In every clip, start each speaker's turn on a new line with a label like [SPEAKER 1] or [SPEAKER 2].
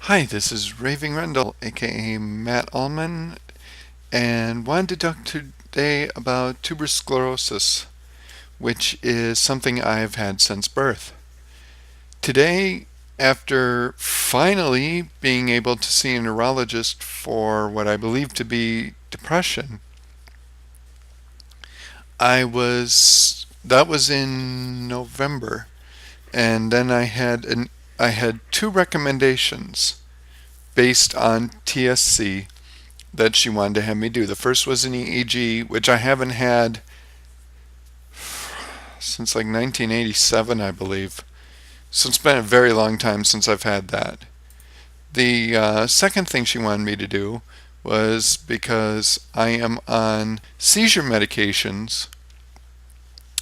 [SPEAKER 1] Hi, this is Raving Rendell, aka Matt Allman, and wanted to talk today about tuberous sclerosis, which is something I've had since birth. Today, after finally being able to see a neurologist for what I believe to be depression, that was in November, and then I had two recommendations based on TSC that she wanted to have me do. The first was an EEG, which I haven't had since like 1987, I believe. So it's been a very long time since I've had that. The second thing she wanted me to do was because I am on seizure medications,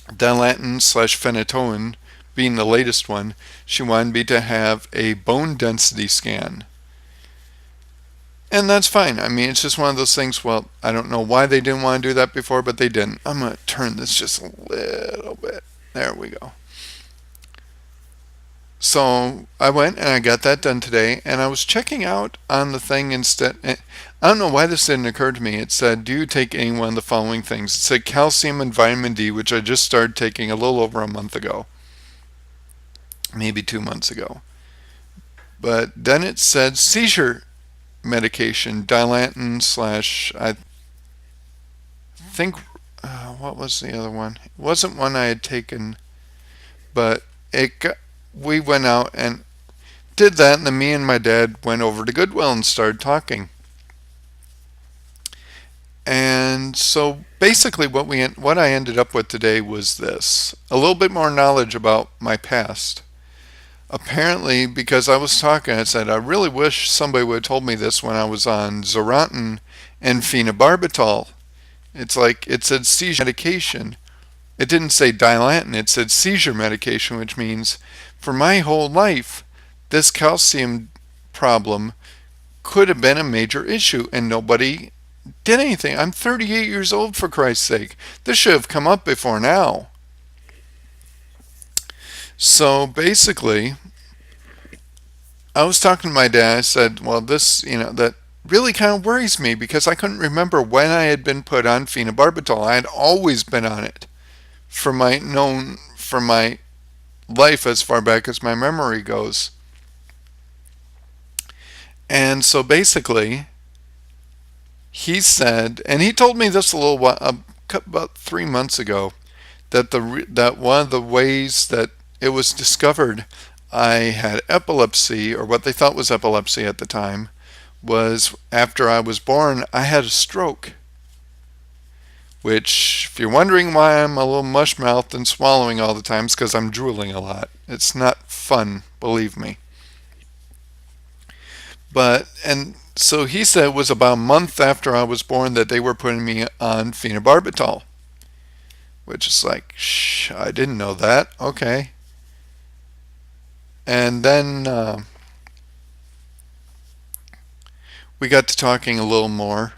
[SPEAKER 1] Dilantin slash phenytoin being the latest one. She wanted me to have a bone density scan. And that's fine. I mean, it's just one of those things. Well, I don't know why they didn't want to do that before, but they didn't. I'm going to turn this just a little bit. There we go. So I went and I got that done today, and I was checking out on the thing instead. I don't know why this didn't occur to me. It said, do you take any one of the following things? It said calcium and vitamin D, which I just started taking a little over a month ago, maybe 2 months ago. But then it said seizure medication, Dilantin slash, I think, what was the other one? It wasn't one I had taken, but we went out and did that, and then me and my dad went over to Goodwill and started talking. And so basically what I ended up with today was this: a little bit more knowledge about my past. Apparently, because I was talking, I said, I really wish somebody would have told me this when I was on Xarelto and phenobarbital. It's like it said seizure medication. It didn't say Dilantin, it said seizure medication, which means for my whole life, this calcium problem could have been a major issue and nobody did anything. I'm 38 years old, for Christ's sake. This should have come up before now. So basically, I was talking to my dad. I said, well, that really kind of worries me because I couldn't remember when I had been put on phenobarbital. I had always been on it for my life as far back as my memory goes. And so basically, he said, and he told me this a little while, about 3 months ago, that one of the ways that it was discovered I had epilepsy, or what they thought was epilepsy at the time, was after I was born, I had a stroke. Which, if you're wondering why I'm a little mush-mouthed and swallowing all the time, it's because I'm drooling a lot. It's not fun, believe me. And so he said it was about a month after I was born that they were putting me on phenobarbital. Which is like, I didn't know that. Okay. And then we got to talking a little more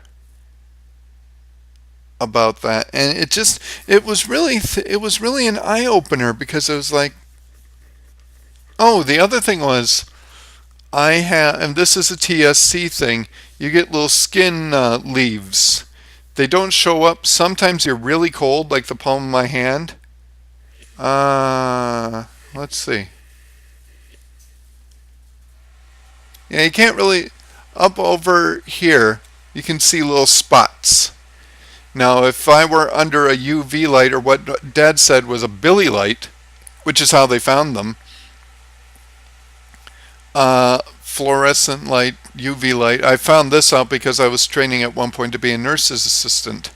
[SPEAKER 1] about that, and it was really an eye opener because it was like, oh, the other thing was and this is a TSC thing. You get little skin leaves. They don't show up. Sometimes you're really cold, like the palm of my hand. Let's see. Yeah, you can't really, up over here, you can see little spots. Now, if I were under a UV light, or what Dad said was a Billy light, which is how they found them, fluorescent light, UV light. I found this out because I was training at one point to be a nurse's assistant.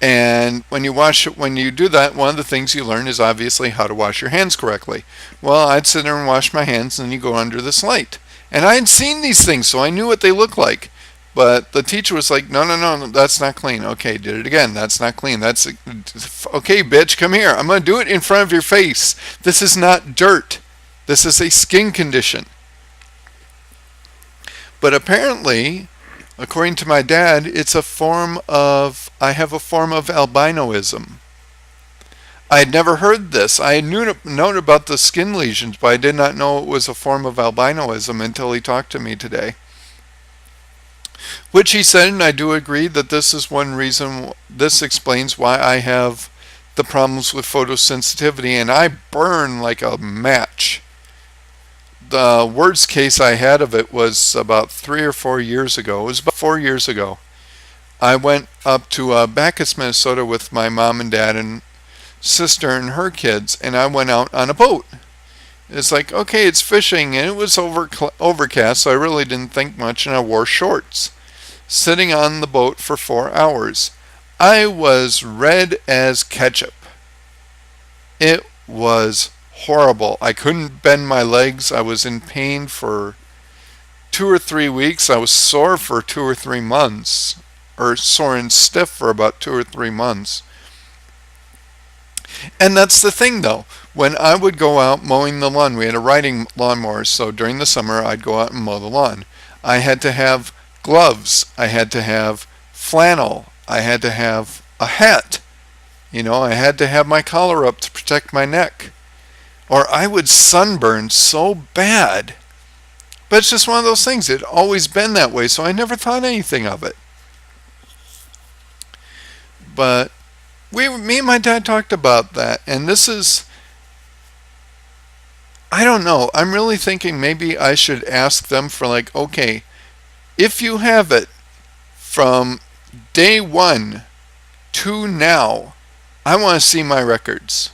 [SPEAKER 1] And when you do that, one of the things you learn is obviously how to wash your hands correctly. Well, I'd sit there and wash my hands, and you go under this light. And I had seen these things, so I knew what they looked like. But the teacher was like, no, that's not clean. Okay, did it again. That's not clean. Okay, bitch, come here. I'm going to do it in front of your face. This is not dirt. This is a skin condition. But apparently, according to my dad, I have a form of albinoism. I had never heard this. I had known about the skin lesions, but I did not know it was a form of albinoism until he talked to me today. Which he said, and I do agree that this is one reason, this explains why I have the problems with photosensitivity, and I burn like a match. The worst case I had of it was about 3 or 4 years ago. It was about 4 years ago. I went up to Bacchus, Minnesota with my mom and dad and sister and her kids, and I went out on a boat. It's like, okay, it's fishing, and it was overcast, so I really didn't think much, and I wore shorts. Sitting on the boat for 4 hours. I was red as ketchup. It was horrible. I couldn't bend my legs. I was in pain for 2 or 3 weeks. I was sore for 2 or 3 months, or sore and stiff for about 2 or 3 months. And that's the thing, though. When I would go out mowing the lawn, we had a riding lawnmower, so during the summer I'd go out and mow the lawn. I had to have gloves. I had to have flannel. I had to have a hat. I had to have my collar up to protect my neck. Or I would sunburn so bad. But it's just one of those things. It always been that way, so I never thought anything of it. But me and my dad talked about that, and this is, I don't know. I'm really thinking maybe I should ask them for like, okay, if you have it from day one to now, I want to see my records.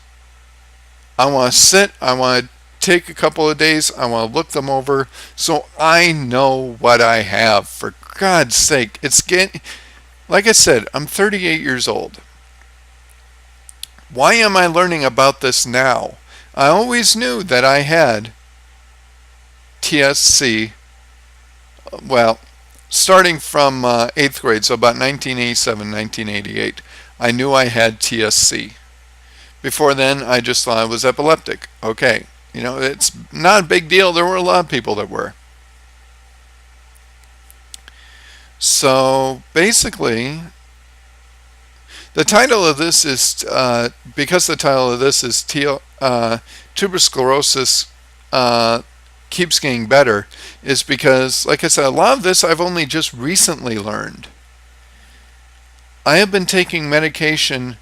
[SPEAKER 1] I want to sit, I want to take a couple of days, I want to look them over so I know what I have. For God's sake, like I said, I'm 38 years old. Why am I learning about this now? I always knew that I had TSC, well, starting from 8th grade, so about 1987, 1988, I knew I had TSC. Before then, I just thought I was epileptic. Okay, it's not a big deal. There were a lot of people that were. So basically, the title of this is, because the title of this is Tuberous Sclerosis Keeps Getting Better, is because, like I said, a lot of this I've only just recently learned. I have been taking medication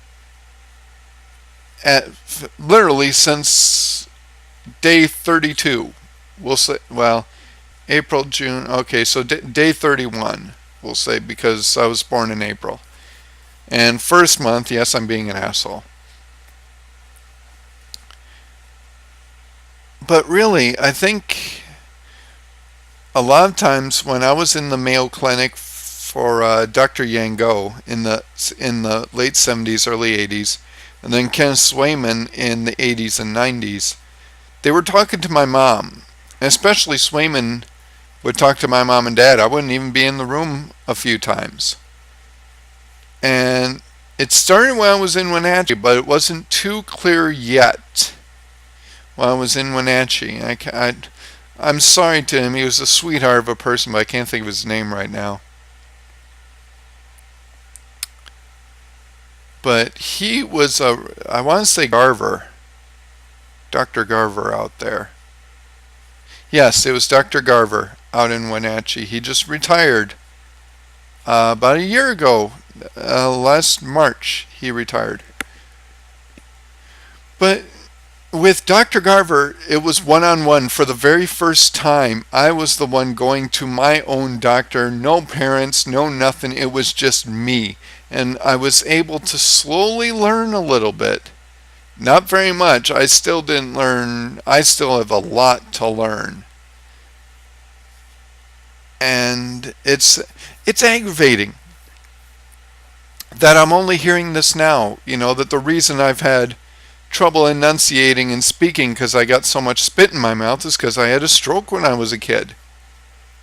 [SPEAKER 1] literally since day 32. We'll say, well, April, June, okay, so day 31, we'll say, because I was born in April. And first month, yes, I'm being an asshole. But really, I think a lot of times when I was in the Mayo Clinic for Dr. Yango in the late 70s, early 80s, and then Ken Swayman in the 80s and 90s, they were talking to my mom. And especially Swayman would talk to my mom and dad. I wouldn't even be in the room a few times. And it started when I was in Wenatchee, but it wasn't too clear yet when I was in Wenatchee. I'm sorry to him. He was a sweetheart of a person, but I can't think of his name right now. But he was I want to say Garver. Dr. Garver out there. Yes, it was Dr. Garver out in Wenatchee. He just retired about a year ago. Last March, he retired. But with Dr. Garver, it was one-on-one. For the very first time, I was the one going to my own doctor. No parents, no nothing. It was just me. And I was able to slowly learn a little bit. Not very much. I still didn't learn. I still have a lot to learn. And it's aggravating that I'm only hearing this now. That the reason I've had trouble enunciating and speaking because I got so much spit in my mouth is because I had a stroke when I was a kid.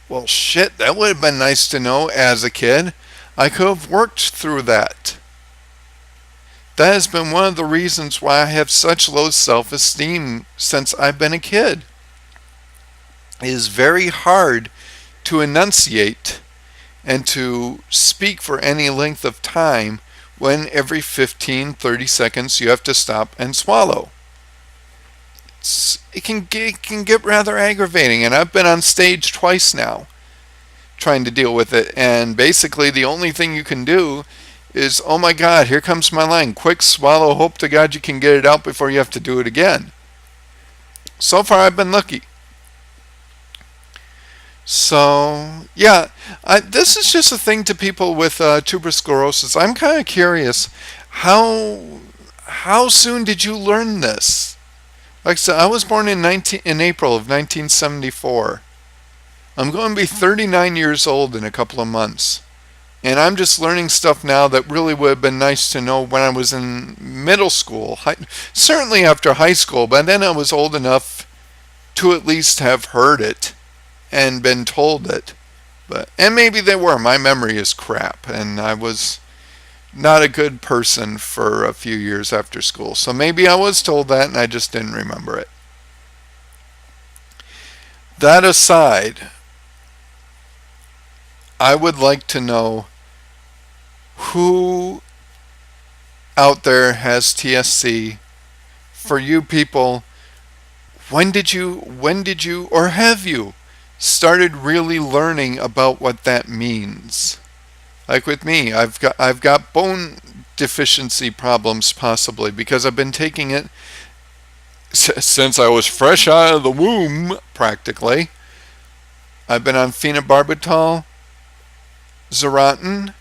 [SPEAKER 1] Well, shit, that would have been nice to know as a kid. I could have worked through that. That has been one of the reasons why I have such low self-esteem since I've been a kid. It is very hard to enunciate and to speak for any length of time when every 15, 30 seconds you have to stop and swallow. It can get rather aggravating, and I've been on stage twice now trying to deal with it, and basically the only thing you can do is, oh my God, here comes my line. Quick swallow, hope to God you can get it out before you have to do it again. So far I've been lucky. So, yeah, this is just a thing to people with tuberous sclerosis. I'm kind of curious, how soon did you learn this? Like I said, I was born in April of 1974. I'm going to be 39 years old in a couple of months. And I'm just learning stuff now that really would have been nice to know when I was in middle school. Certainly after high school, but then I was old enough to at least have heard it and been told it. And maybe they were. My memory is crap, and I was not a good person for a few years after school. So maybe I was told that and I just didn't remember it. That aside, I would like to know who out there has TSC. For you people, when did you or have you started really learning about what that means? Like with me, I've got bone deficiency problems possibly because I've been taking it since I was fresh out of the womb practically. I've been on phenobarbital, Xarelto,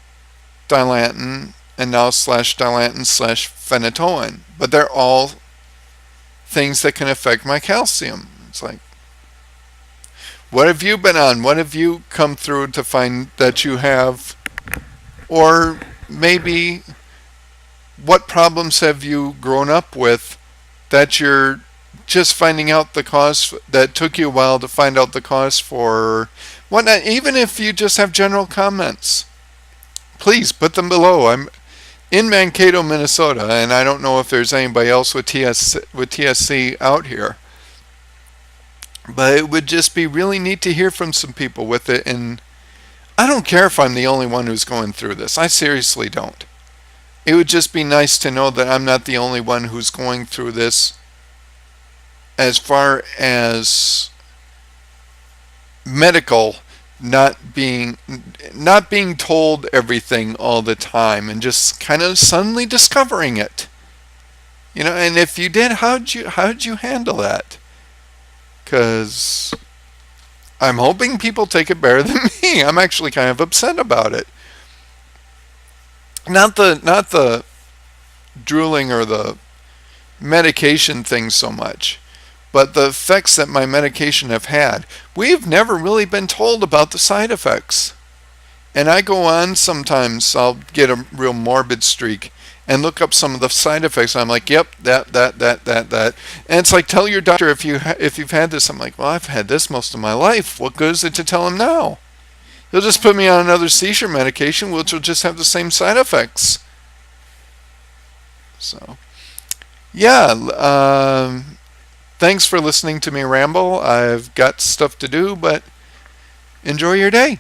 [SPEAKER 1] Dilantin, and now /Dilantin/phenytoin. But they're all things that can affect my calcium. It's like, what have you been on? What have you come through to find that you have? Or maybe what problems have you grown up with that you're just finding out the cause, that took you a while to find out the cause for? Whatnot. Even if you just have general comments, please put them below. I'm in Mankato, Minnesota, and I don't know if there's anybody else with TSC out here. But it would just be really neat to hear from some people with it. And I don't care if I'm the only one who's going through this. I seriously don't. It would just be nice to know that I'm not the only one who's going through this as far as medical, not being told everything all the time and just kind of suddenly discovering it. And if you did, how'd you handle that? Because I'm hoping people take it better than me. I'm actually kind of upset about it. Not the drooling or the medication thing so much, but the effects that my medication have had. We've never really been told about the side effects. And I go on sometimes, I'll get a real morbid streak and look up some of the side effects. And I'm like, yep, that. And it's like, tell your doctor if you've had this. I'm like, well, I've had this most of my life. What good is it to tell him now? He'll just put me on another seizure medication, which will just have the same side effects. So, yeah, thanks for listening to me ramble. I've got stuff to do, but enjoy your day.